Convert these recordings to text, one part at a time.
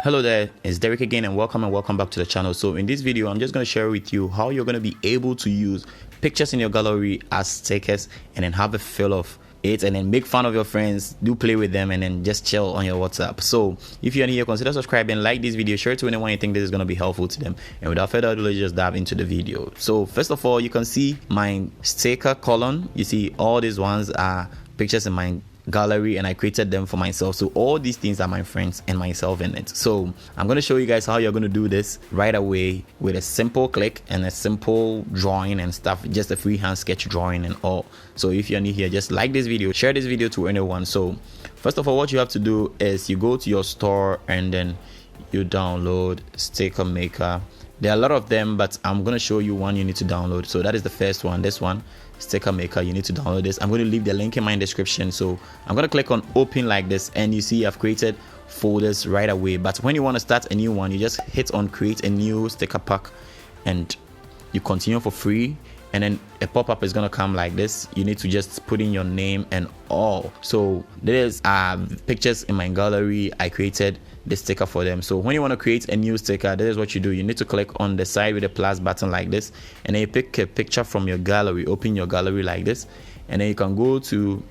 Hello there, it's Derek again and welcome back to the channel. So in this video, I'm just going to share with you how you're going to be able to use pictures in your gallery as stickers and then have a feel of it and then make fun of your friends, do play with them and then just chill on your WhatsApp. So if you're new here, consider subscribing, like this video, share it to anyone you think this is going to be helpful to them. And without further ado, let's just dive into the video. So first of all, you can see my sticker column. You see all these ones are pictures in my gallery and I created them for myself. So all these things are my friends and myself in it. So I'm going to show you guys how you're going to do this right away with a simple click and a simple drawing and stuff, just a freehand sketch drawing and all. So if you're new here, just like this video, share this video to anyone. So first of all, what you have to do is you go to your store and then you download Sticker Maker. There are a lot of them, but I'm going to show you one you need to download. So that is the first one, this one, Sticker Maker. You need to download this. I'm going to leave the link in my description. So I'm going to click on open like this and you see I've created folders right away. But when you want to start a new one, you just hit on create a new sticker pack and you continue for free. And then a pop-up is going to come like this. You need to just put in your name and all. So there's pictures in my gallery. I created the sticker for them. So when you want to create a new sticker, this is what you do. You need to click on the side with the plus button like this, and then you pick a picture from your gallery. Open your gallery like this, and then you can go to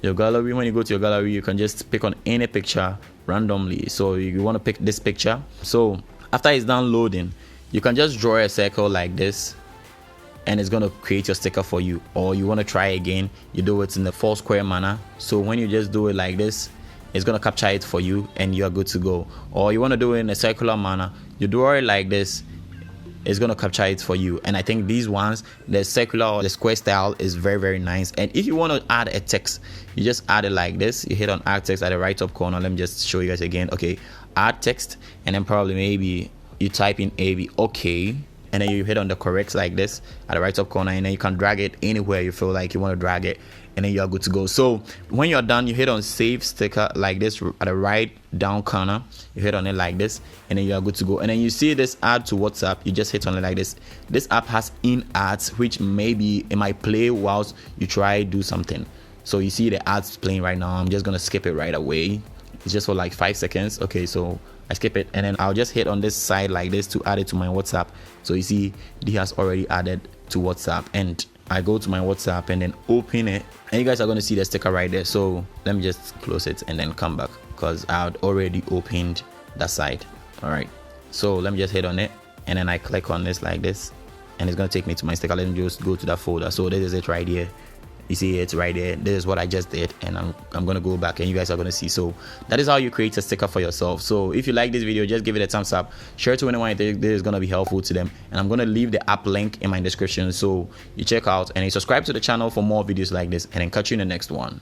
your gallery. When you go to your gallery, you can just pick on any picture randomly. So you want to pick this picture. So after it's done loading, you can just draw a circle like this and it's going to create your sticker for you. Or you want to try again, you do it in the 4 square manner. So when you just do it like this, it's going to capture it for you and you're good to go. Or you want to do it in a circular manner, you draw it like this, it's going to capture it for you. And I think these ones, the circular or the square style, is very nice. And if you want to add a text, you just add it like this. You hit on add text at the right top corner. Let me just show you guys again. Okay, add text, and then probably maybe you type in AB okay, and then you hit on the correct like this at the right top corner, and then you can drag it anywhere you feel like you want to drag it, and then you're good to go. So when you're done, you hit on save sticker like this at the right down corner. You hit on it like this, and then you're good to go. And then you see this add to WhatsApp, you just hit on it like this. This app has in ads, which maybe it might play whilst you try do something. So you see the ads playing right now. I'm just gonna skip it right away. It's just for like 5 seconds. Okay, so I skip it, and then I'll just hit on this side like this to add it to my WhatsApp. So you see he has already added to WhatsApp, and I go to my WhatsApp and then open it, and you guys are going to see the sticker right there. So let me just close it and then come back because I had already opened that side. All right, so let me just hit on it and then I click on this like this, and it's going to take me to my sticker. Let me just go to that folder. So this is it right here. You see it's right there. This is what I just did, and I'm gonna go back and you guys are gonna see. So that is how you create a sticker for yourself. So if you like this video, just give it a thumbs up, share it to anyone you think this is gonna be helpful to them, and I'm gonna leave the app link in my description so you check out and you subscribe to the channel for more videos like this, and then catch you in the next one.